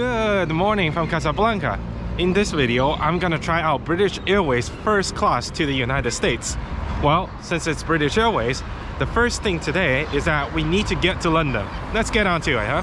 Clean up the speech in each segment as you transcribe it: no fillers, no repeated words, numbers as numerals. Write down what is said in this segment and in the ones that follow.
Good morning from Casablanca. In this video, I'm gonna try out British Airways First Class to the United States. Well, since it's British Airways, the first thing today is that we need to get to London. Let's get on to it, huh?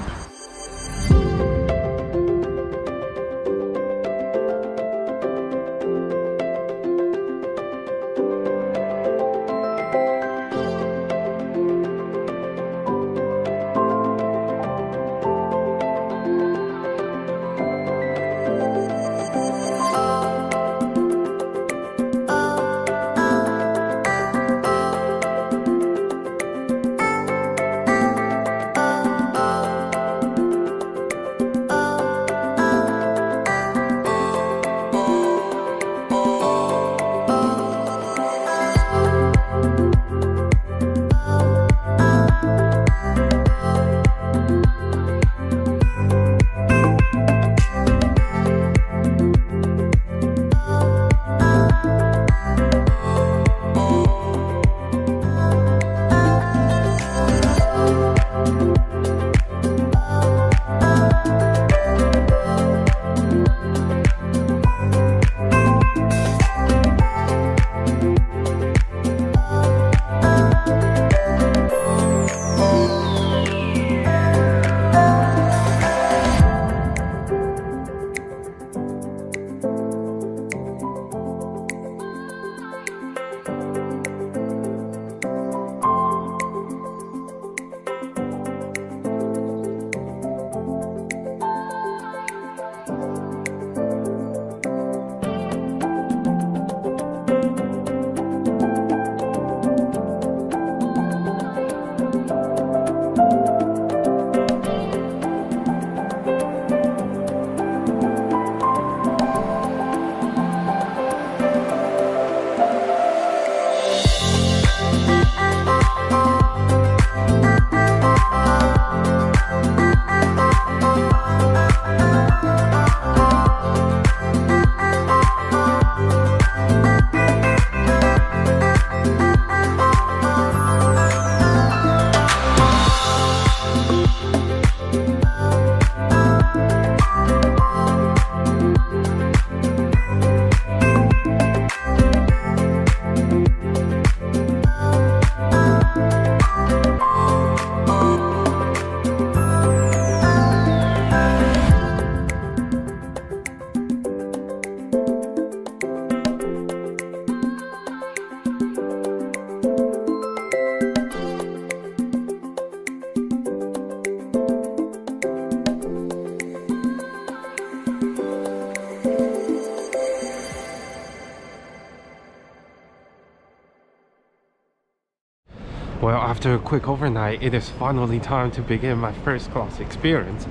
Well, after a quick overnight, it is finally time to begin my first class experience.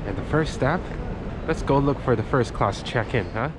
And the first step, let's go look for the first class check-in, huh?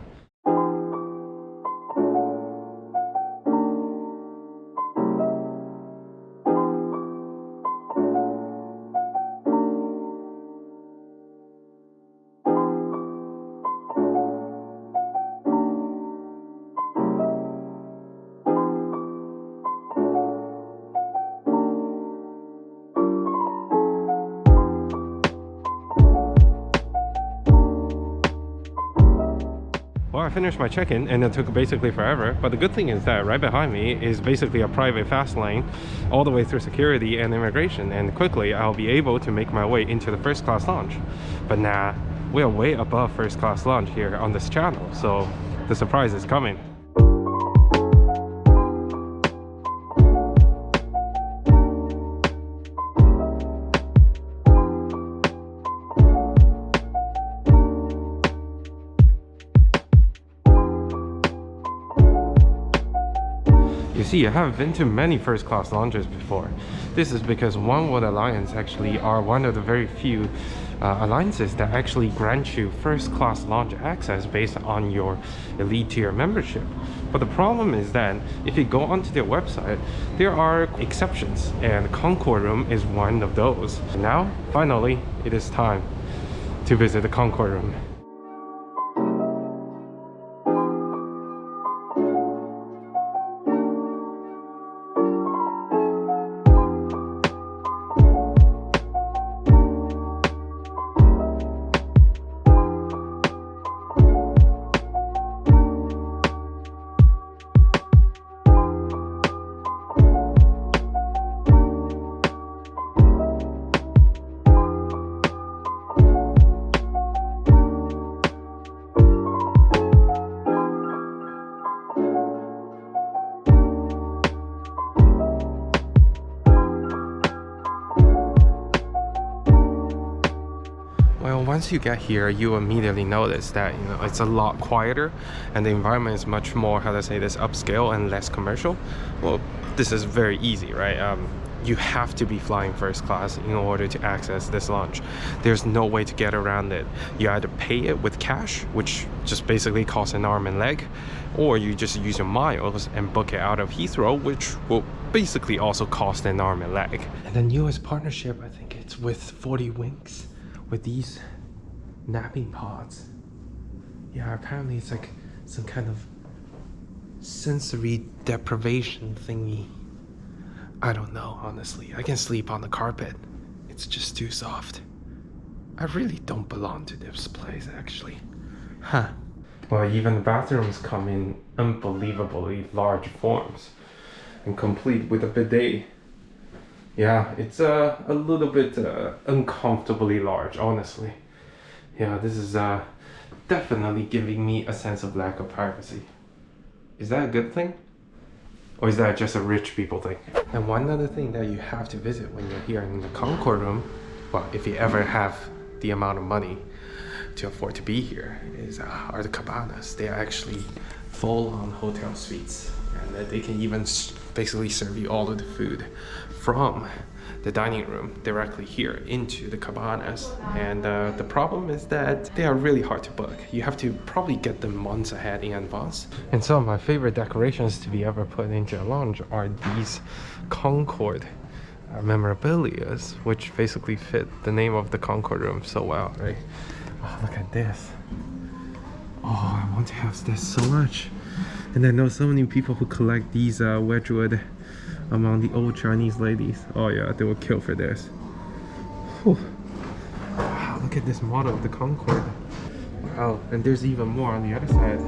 Well, I finished my check-in and it took basically forever, but the good thing is that right behind me is basically a private fast lane all the way through security and immigration, and quickly I'll be able to make my way into the first class lounge. But nah, we are way above first class lounge here on this channel, so the surprise is coming. You see, I haven't been to many first class lounges before. This is because Oneworld Alliance actually are one of the very few alliances that actually grant you first class lounge access based on your elite tier membership. But the problem is that if you go onto their website, there are exceptions, and Concorde Room is one of those. And now, finally, it is time to visit the Concorde Room. once you get here, you immediately notice that, you know, it's a lot quieter and the environment is much more, how to say this, upscale and less commercial. Well, this is very easy, right? You have to be flying first class in order to access this lounge. There's no way to get around it. You either pay it with cash, which just basically costs an arm and leg, or you just use your miles and book it out of Heathrow, which will basically also cost an arm and leg. And then US partnership, I think it's with 40 Winks, with these napping pods. Yeah, apparently it's like some kind of sensory deprivation thingy. I don't know, honestly. I can sleep on the carpet. It's just too soft. I really don't belong to this place, actually. Huh. Well, even the bathrooms come in unbelievably large forms and complete with a bidet. Yeah, it's a little bit uncomfortably large, honestly. Yeah, this is definitely giving me a sense of lack of privacy. Is that a good thing? Or is that just a rich people thing? And one other thing that you have to visit when you're here in the Concorde Room, well, if you ever have the amount of money to afford to be here, are the cabanas. They are actually full-on hotel suites, and they can even basically serve you all of the food from the dining room directly here into the cabanas. And the problem is that they are really hard to book. You have to probably get them months ahead in advance. And some of my favorite decorations to be ever put into a lounge are these Concorde memorabilia, which basically fit the name of the Concorde Room so well, right? Oh, look at this. Oh, I want to have this so much. And I know so many people who collect these Wedgwood among the old Chinese ladies. Oh yeah, they will kill for this. Whew. Wow, look at this model of the Concorde. Wow, and there's even more on the other side.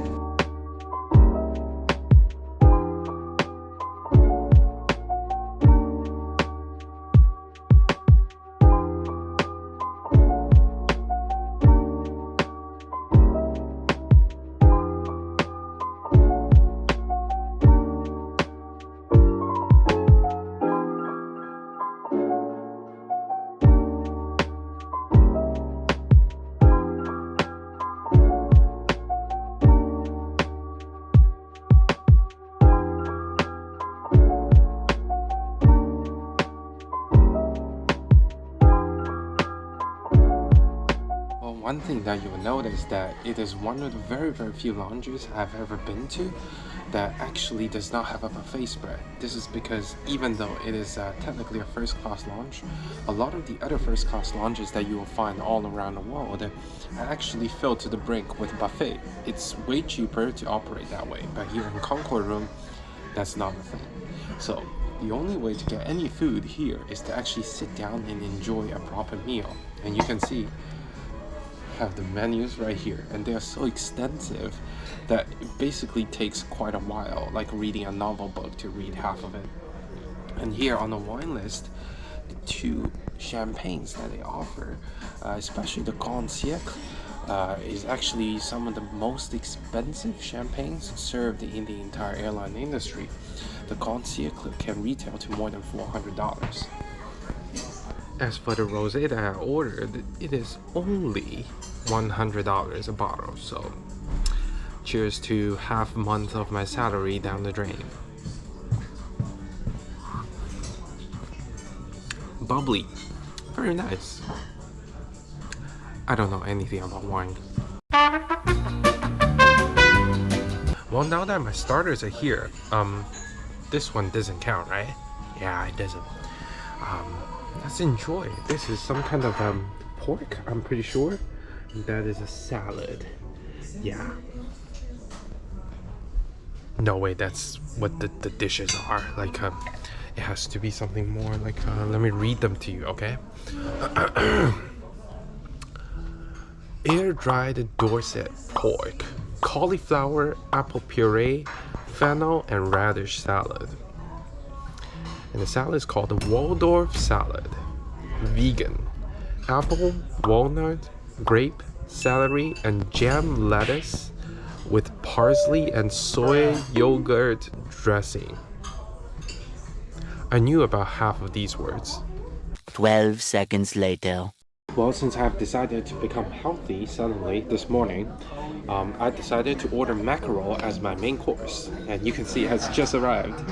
One thing that you will notice that it is one of the very few lounges I've ever been to that actually does not have a buffet spread. This is because even though it is technically a first class lounge, a lot of the other first class lounges that you will find all around the world are actually filled to the brink with buffet. It's way cheaper to operate that way, but here in Concorde Room, that's not the thing. So the only way to get any food here is to actually sit down and enjoy a proper meal. And you can see have the menus right here, and they are so extensive that it basically takes quite a while, like reading a novel book, to read half of it. And here on the wine list, the two champagnes that they offer, especially the Grand Siècle, is actually some of the most expensive champagnes served in the entire airline industry. The Grand Siècle can retail to more than $400. As for the rosé that I ordered, it is only $100 a bottle, so cheers to half a month of my salary down the drain. Bubbly, very nice. I don't know anything about wine. Well, now that my starters are here, this one doesn't count, right? Yeah, it doesn't. Let's enjoy. This is some kind of pork, I'm pretty sure. And that is a salad. Yeah. No way, that's what the dishes are. Like, it has to be something more like, let me read them to you, okay? Air-dried Dorset pork, cauliflower, apple puree, fennel, and radish salad. And the salad is called the Waldorf salad. Vegan. Apple, walnut, grape, celery, and jam lettuce with parsley and soy yogurt dressing. I knew about half of these words. 12 seconds later. Well, since I've decided to become healthy suddenly this morning, I decided to order mackerel as my main course, and you can see it has just arrived.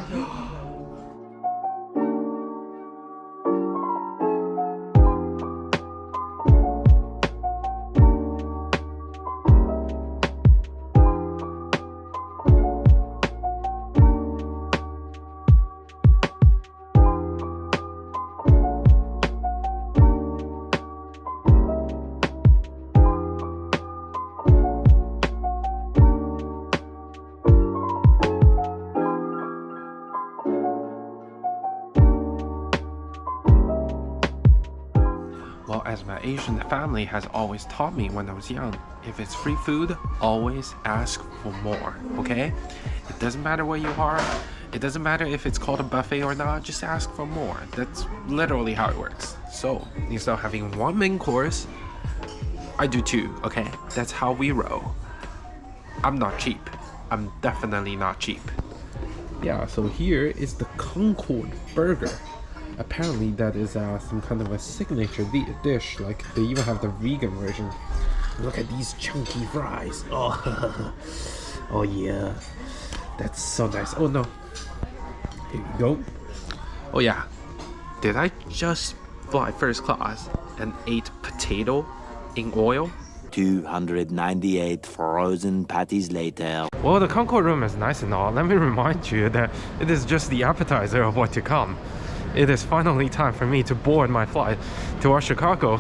Well, as my Asian family has always taught me when I was young, if it's free food, always ask for more, okay? It doesn't matter where you are, it doesn't matter if it's called a buffet or not, just ask for more. That's literally how it works. So, instead of having one main course, I do two, okay? That's how we roll. I'm not cheap. I'm definitely not cheap. Yeah, so here is the Concorde burger. Apparently that is some kind of a signature dish, like they even have the vegan version. Look at these chunky fries. Oh, oh yeah, that's so nice. Oh no, here you go. Oh yeah, did I just fly first class and ate potato in oil? 298 frozen patties later. Well, the Concorde Room is nice and all. Let me remind you that it is just the appetizer of what to come. It is finally time for me to board my flight to our Chicago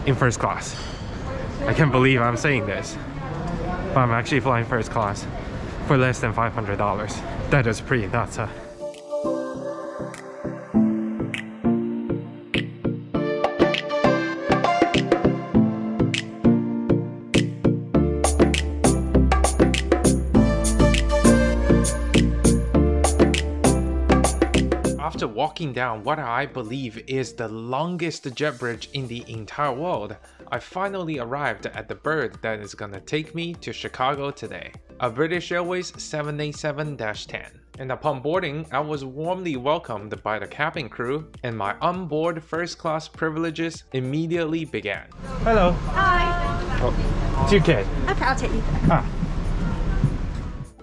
in first class. I can't believe I'm saying this, but I'm actually flying first class for less than $500. That is pretty nuts, huh? After walking down what I believe is the longest jet bridge in the entire world, I finally arrived at the bird that is gonna take me to Chicago today, a British Airways 787-10. And upon boarding, I was warmly welcomed by the cabin crew, and my onboard first class privileges immediately began. Hello. Hi. Oh, 2K. Okay, I'll take you. Ah.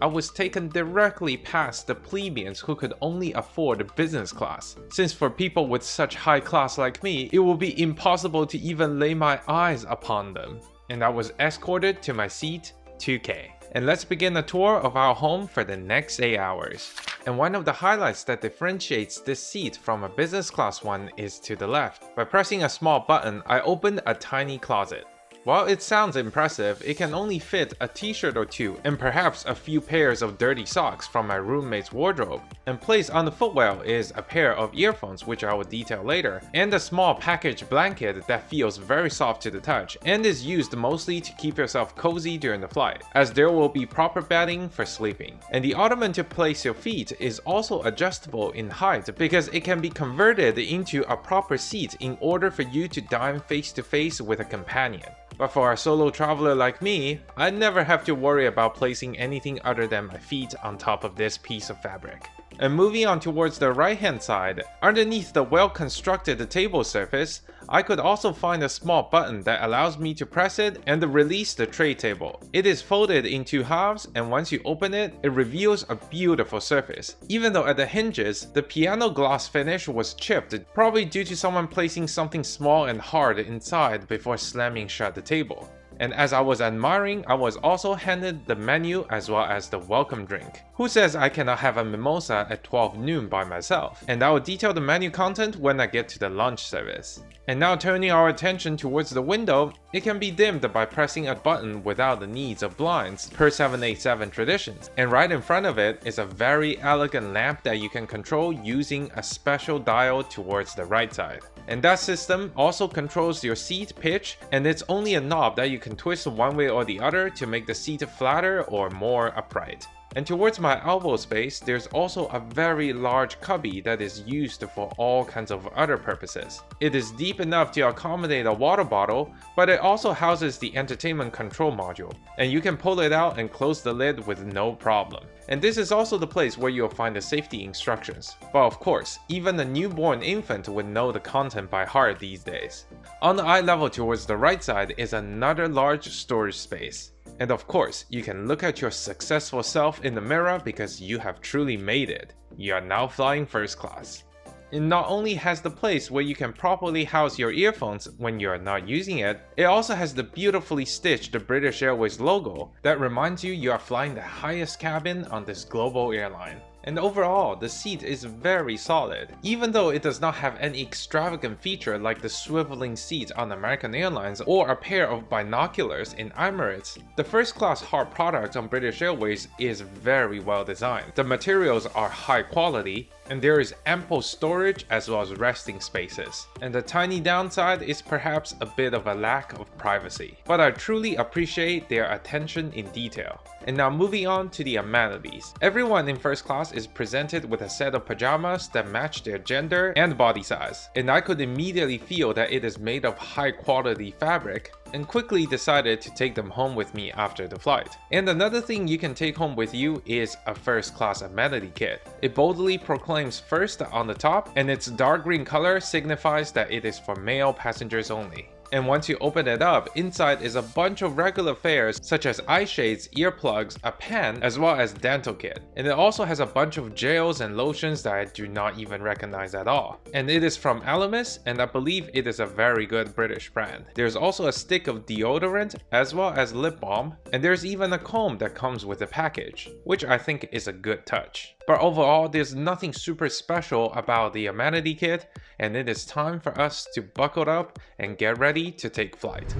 I was taken directly past the plebeians who could only afford business class, since for people with such high class like me, it would be impossible to even lay my eyes upon them. And I was escorted to my seat, 2K. And let's begin a tour of our home for the next 8 hours. And one of the highlights that differentiates this seat from a business class one is to the left. By pressing a small button, I opened a tiny closet. While it sounds impressive, it can only fit a t-shirt or two and perhaps a few pairs of dirty socks from my roommate's wardrobe. And placed on the footwell is a pair of earphones, which I will detail later, and a small packaged blanket that feels very soft to the touch and is used mostly to keep yourself cozy during the flight, as there will be proper bedding for sleeping. And the ottoman to place your feet is also adjustable in height because it can be converted into a proper seat in order for you to dine face to face with a companion. But for a solo traveler like me, I never have to worry about placing anything other than my feet on top of this piece of fabric. And moving on towards the right hand side, underneath the well constructed table surface, I could also find a small button that allows me to press it and release the tray table. It is folded in two halves, and once you open it, it reveals a beautiful surface. Even though at the hinges, the piano glass finish was chipped, probably due to someone placing something small and hard inside before slamming shut the table. And as I was admiring, I was also handed the menu as well as the welcome drink. Who says I cannot have a mimosa at 12 noon by myself? And I will detail the menu content when I get to the lunch service. And now turning our attention towards the window, it can be dimmed by pressing a button without the needs of blinds, per 787 traditions. And right in front of it is a very elegant lamp that you can control using a special dial towards the right side. And that system also controls your seat pitch, and it's only a knob that you can twist one way or the other to make the seat flatter or more upright. And towards my elbow space, there's also a very large cubby that is used for all kinds of other purposes. It is deep enough to accommodate a water bottle, but it also houses the entertainment control module, and you can pull it out and close the lid with no problem. And this is also the place where you'll find the safety instructions. But of course, even a newborn infant would know the content by heart these days. On the eye level towards the right side is another large storage space. And of course, you can look at your successful self in the mirror because you have truly made it. You are now flying first class. It not only has the place where you can properly house your earphones when you are not using it, it also has the beautifully stitched British Airways logo that reminds you are flying the highest cabin on this global airline. And overall, the seat is very solid. Even though it does not have any extravagant feature like the swiveling seat on American Airlines or a pair of binoculars in Emirates, the first class hard product on British Airways is very well designed. The materials are high quality, and there is ample storage as well as resting spaces. And the tiny downside is perhaps a bit of a lack of privacy. But I truly appreciate their attention in detail. And now moving on to the amenities. Everyone in first class is presented with a set of pajamas that match their gender and body size. And I could immediately feel that it is made of high quality fabric, and quickly decided to take them home with me after the flight. And another thing you can take home with you is a first class amenity kit. It boldly proclaims first on the top, and its dark green color signifies that it is for male passengers only. And once you open it up, inside is a bunch of regular fares such as eye shades, earplugs, a pen, as well as dental kit. And it also has a bunch of gels and lotions that I do not even recognize at all. And it is from Elemis, and I believe it is a very good British brand. There's also a stick of deodorant as well as lip balm, and there's even a comb that comes with the package, which I think is a good touch. But overall, there's nothing super special about the amenity kit, and it is time for us to buckle up and get ready to take flight.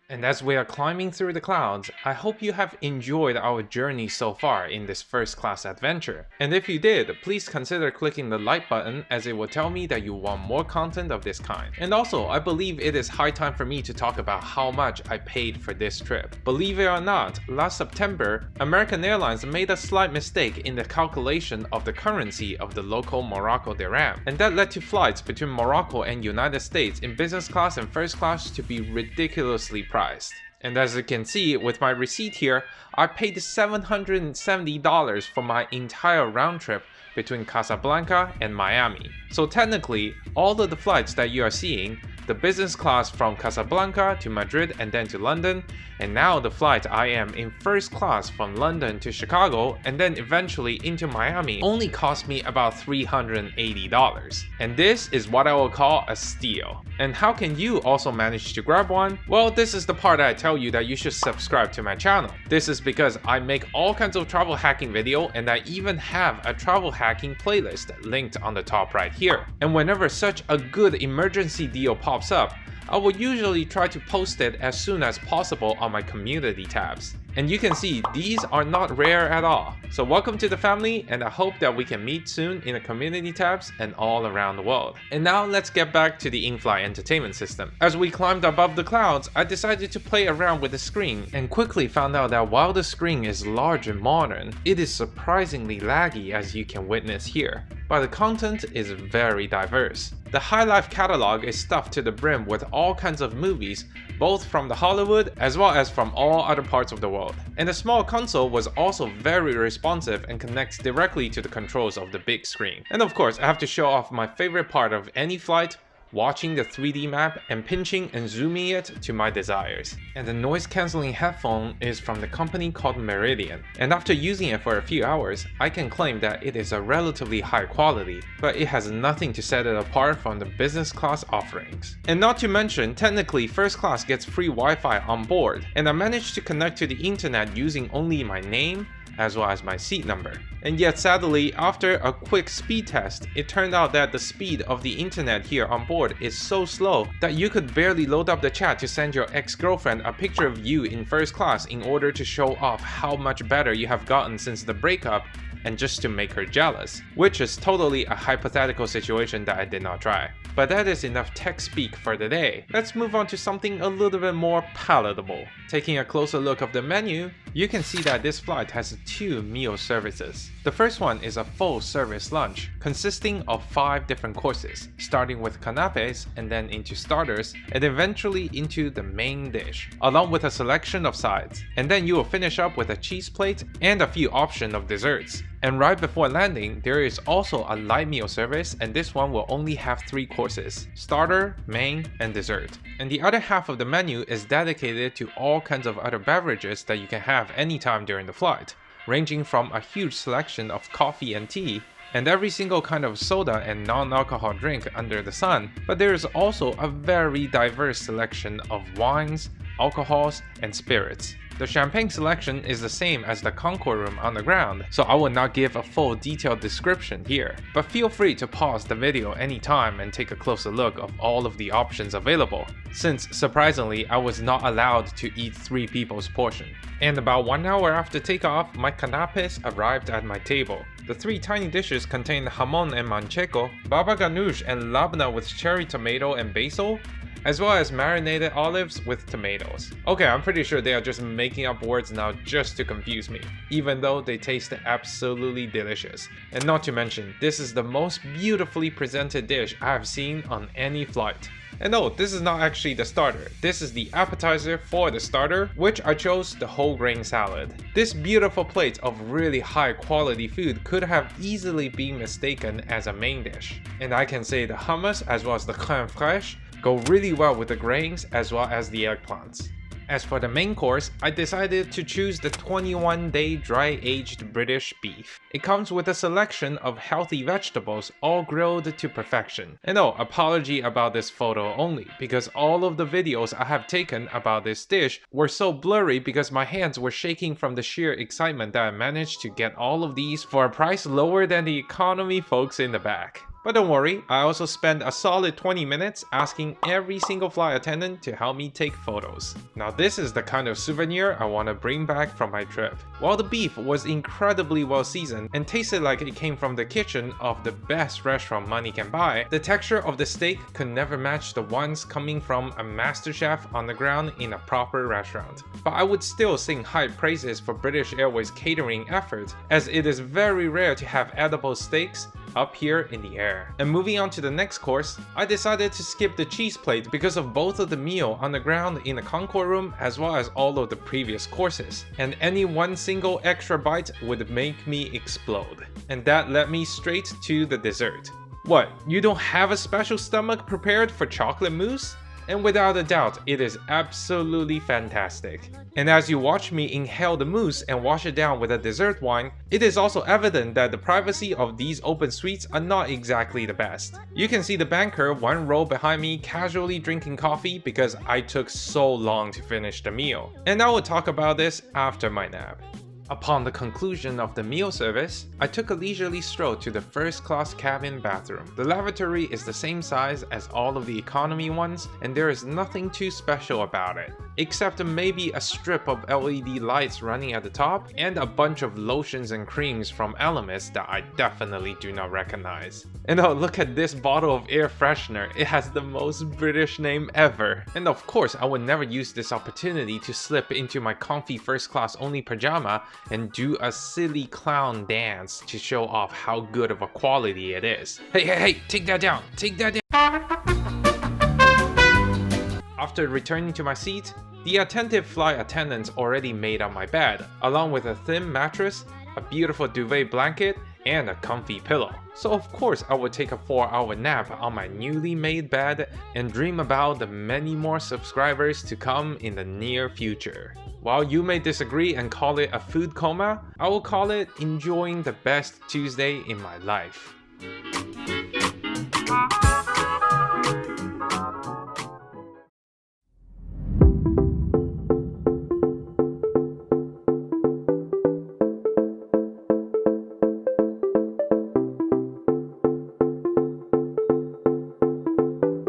And as we are climbing through the clouds, I hope you have enjoyed our journey so far in this first class adventure. And if you did, please consider clicking the like button, as it will tell me that you want more content of this kind. And also, I believe it is high time for me to talk about how much I paid for this trip. Believe it or not, last September, American Airlines made a slight mistake in the calculation of the currency of the local Morocco dirham. And that led to flights between Morocco and United States in business class and first class to be ridiculously priced. And as you can see with my receipt here, I paid $770 for my entire round trip between Casablanca and Miami. So technically, all of the flights that you are seeing, the business class from Casablanca to Madrid and then to London, and now the flight I am in first class from London to Chicago and then eventually into Miami, only cost me about $380. And this is what I will call a steal. And how can you also manage to grab one? Well, this is the part I tell you that you should subscribe to my channel. This is because I make all kinds of travel hacking video, and I even have a travel hacking playlist linked on the top right here. And whenever such a good emergency deal pops up, I will usually try to post it as soon as possible on my community tabs. And you can see these are not rare at all. So welcome to the family, and I hope that we can meet soon in the community tabs and all around the world. And now let's get back to the in-flight entertainment system. As we climbed above the clouds, I decided to play around with the screen and quickly found out that while the screen is large and modern, it is surprisingly laggy, as you can witness here. But the content is very diverse. The High Life catalog is stuffed to the brim with all kinds of movies, both from the Hollywood as well as from all other parts of the world. And the small console was also very responsive and connects directly to the controls of the big screen. And of course, I have to show off my favorite part of any flight, watching the 3D map and pinching and zooming it to my desires. And the noise cancelling headphone is from the company called Meridian, and after using it for a few hours, I can claim that it is a relatively high quality, but it has nothing to set it apart from the business class offerings. And not to mention, technically first class gets free Wi-Fi on board, and I managed to connect to the internet using only my name as well as my seat number. And yet sadly, after a quick speed test, it turned out that the speed of the internet here on board is so slow that you could barely load up the chat to send your ex-girlfriend a picture of you in first class in order to show off how much better you have gotten since the breakup, and just to make her jealous, which is totally a hypothetical situation that I did not try. But that is enough tech speak for the day. Let's move on to something a little bit more palatable. Taking a closer look of the menu, you can see that this flight has 2 meal services. The first one is a full service lunch, consisting of 5 different courses, starting with canapes and then into starters, and eventually into the main dish, along with a selection of sides. And then you will finish up with a cheese plate and a few options of desserts. And right before landing, there is also a light meal service, and this one will only have 3 courses: starter, main, and dessert. And the other half of the menu is dedicated to all kinds of other beverages that you can have anytime during the flight, ranging from a huge selection of coffee and tea, and every single kind of soda and non-alcohol drink under the sun, but there is also a very diverse selection of wines, alcohols, and spirits. The champagne selection is the same as the Concorde Room on the ground, so I will not give a full detailed description here, but feel free to pause the video anytime and take a closer look of all of the options available, since surprisingly I was not allowed to eat 3 people's portion. And about 1 hour after takeoff, my canapes arrived at my table. The 3 tiny dishes contain jamon and manchego, baba ganoush and labna with cherry tomato and basil, as well as marinated olives with tomatoes. Okay, I'm pretty sure they are just making up words now just to confuse me, even though they taste absolutely delicious. And not to mention, this is the most beautifully presented dish I have seen on any flight. And no, this is not actually the starter. This is the appetizer for the starter, which I chose the whole grain salad. This beautiful plate of really high quality food could have easily been mistaken as a main dish. And I can say the hummus as well as the crème fraîche go really well with the grains as well as the eggplants. As for the main course, I decided to choose the 21-day dry-aged British beef. It comes with a selection of healthy vegetables all grilled to perfection. And oh, apology about this photo only, because all of the videos I have taken about this dish were so blurry because my hands were shaking from the sheer excitement that I managed to get all of these for a price lower than the economy folks in the back. But don't worry, I also spent a solid 20 minutes asking every single flight attendant to help me take photos. Now this is the kind of souvenir I want to bring back from my trip. While the beef was incredibly well seasoned and tasted like it came from the kitchen of the best restaurant money can buy, the texture of the steak could never match the ones coming from a master chef on the ground in a proper restaurant. But I would still sing high praises for British Airways catering effort, as it is very rare to have edible steaks up here in the air. And moving on to the next course, I decided to skip the cheese plate because of both of the meal on the ground in the Concorde Room as well as all of the previous courses, and any one single extra bite would make me explode. And that led me straight to the dessert. What, you don't have a special stomach prepared for chocolate mousse? And without a doubt, it is absolutely fantastic. And as you watch me inhale the mousse and wash it down with a dessert wine, it is also evident that the privacy of these open suites are not exactly the best. You can see the banker 1 row behind me casually drinking coffee because I took so long to finish the meal. And I will talk about this after my nap. Upon the conclusion of the meal service, I took a leisurely stroll to the first class cabin bathroom. The lavatory is the same size as all of the economy ones, and there is nothing too special about it, except maybe a strip of LED lights running at the top and a bunch of lotions and creams from Elemis that I definitely do not recognize. And oh, look at this bottle of air freshener, it has the most British name ever. And of course, I would never use this opportunity to slip into my comfy first class only pajama and do a silly clown dance to show off how good of a quality it is. Hey, take that down, take that down. After returning to my seat, the attentive flight attendants already made up my bed, along with a thin mattress, a beautiful duvet blanket, and a comfy pillow. So of course I would take a 4-hour nap on my newly made bed and dream about the many more subscribers to come in the near future. While you may disagree and call it a food coma, I will call it enjoying the best Tuesday in my life.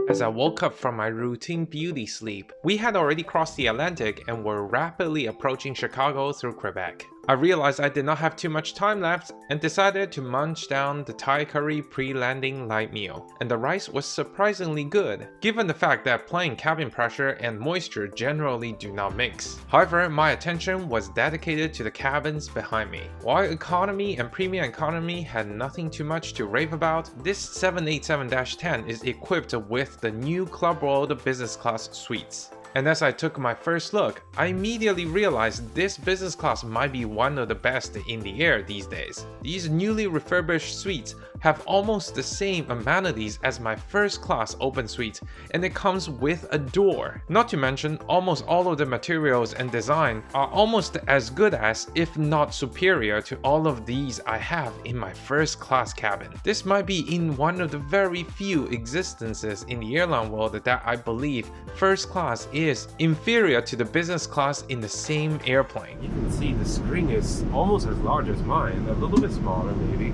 As I woke up from my routine beauty sleep, we had already crossed the Atlantic and were rapidly approaching Chicago through Quebec. I realized I did not have too much time left and decided to munch down the Thai curry pre-landing light meal, and the rice was surprisingly good, given the fact that plane cabin pressure and moisture generally do not mix. However, my attention was dedicated to the cabins behind me. While economy and premium economy had nothing too much to rave about, this 787-10 is equipped with the new Club World Business Class suites. And as I took my first look, I immediately realized this business class might be one of the best in the air these days. These newly refurbished suites have almost the same amenities as my first class open suite, and it comes with a door. Not to mention, almost all of the materials and design are almost as good as, if not superior to all of these I have in my first class cabin. This might be in one of the very few existences in the airline world that I believe first class is inferior to the business class in the same airplane. You can see the screen is almost as large as mine, a little bit smaller maybe,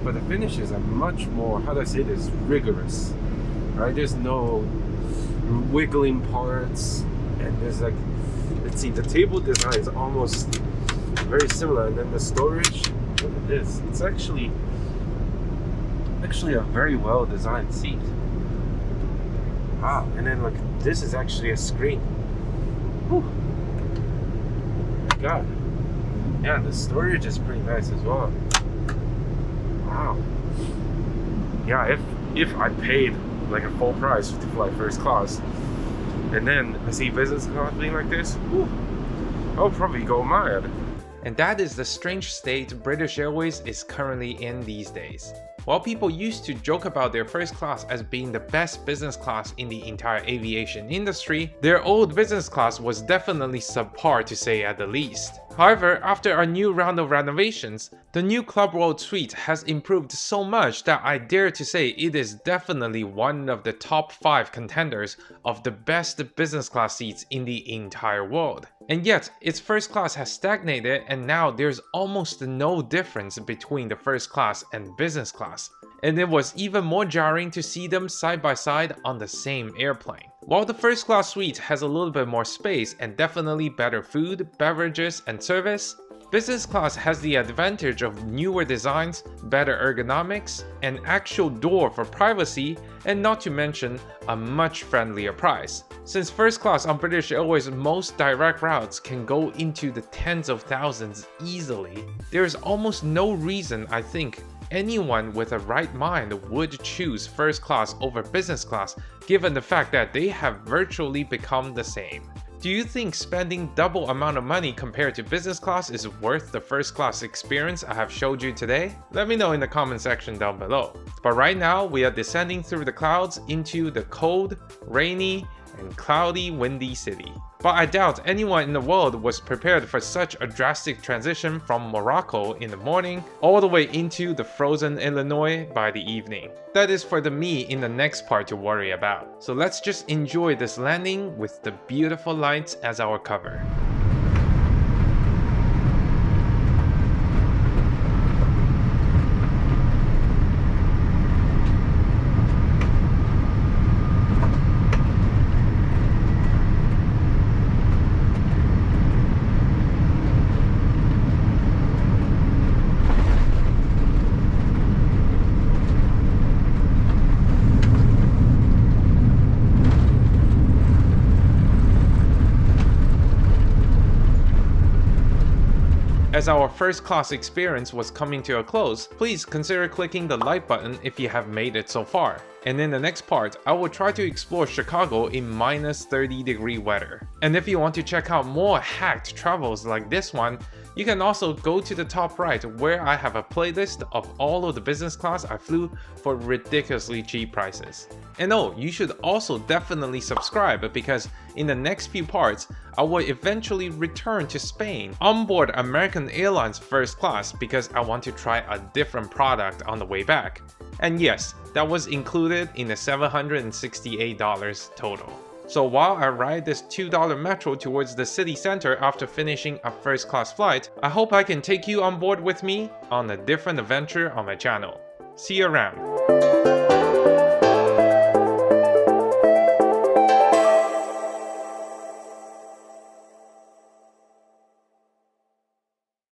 but the finishes are much more, how do I say this, rigorous, right? There's no wiggling parts, and there's like, let's see, the table design is almost very similar, and then the storage, look at this, it's actually a very well designed seat. Wow, and then look, this is actually a screen. Whew. God. Yeah, the storage is pretty nice as well. Wow. Yeah, if I paid like a full price to fly first class, and then I see business class being like this, whew, I'll probably go mad. And that is the strange state British Airways is currently in these days. While people used to joke about their first class as being the best business class in the entire aviation industry, their old business class was definitely subpar to say at the least. However, after our new round of renovations, the new Club World suite has improved so much that I dare to say it is definitely one of the top 5 contenders of the best business class seats in the entire world. And yet, its first class has stagnated, and now there's almost no difference between the first class and business class. And it was even more jarring to see them side by side on the same airplane. While the first class suite has a little bit more space and definitely better food, beverages, and service, business class has the advantage of newer designs, better ergonomics, an actual door for privacy, and not to mention a much friendlier price. Since first class on British Airways' most direct routes can go into the tens of thousands easily, there is almost no reason I think anyone with a right mind would choose first class over business class, given the fact that they have virtually become the same. Do you think spending double amount of money compared to business class is worth the first class experience I have showed you today? Let me know in the comment section down below. But right now, we are descending through the clouds into the cold, rainy, and cloudy, windy city. But I doubt anyone in the world was prepared for such a drastic transition from Morocco in the morning all the way into the frozen Illinois by the evening. That is for the me in the next part to worry about. So let's just enjoy this landing with the beautiful lights as our cover. As our first class experience was coming to a close, please consider clicking the like button if you have made it so far. And in the next part, I will try to explore Chicago in minus 30-degree weather. And if you want to check out more hacked travels like this one, you can also go to the top right where I have a playlist of all of the business class I flew for ridiculously cheap prices. And oh, you should also definitely subscribe because in the next few parts, I will eventually return to Spain on board American Airlines First Class because I want to try a different product on the way back. And yes, that was included in the $768 total. So while I ride this $2 metro towards the city center after finishing a first class flight, I hope I can take you on board with me on a different adventure on my channel. See you around!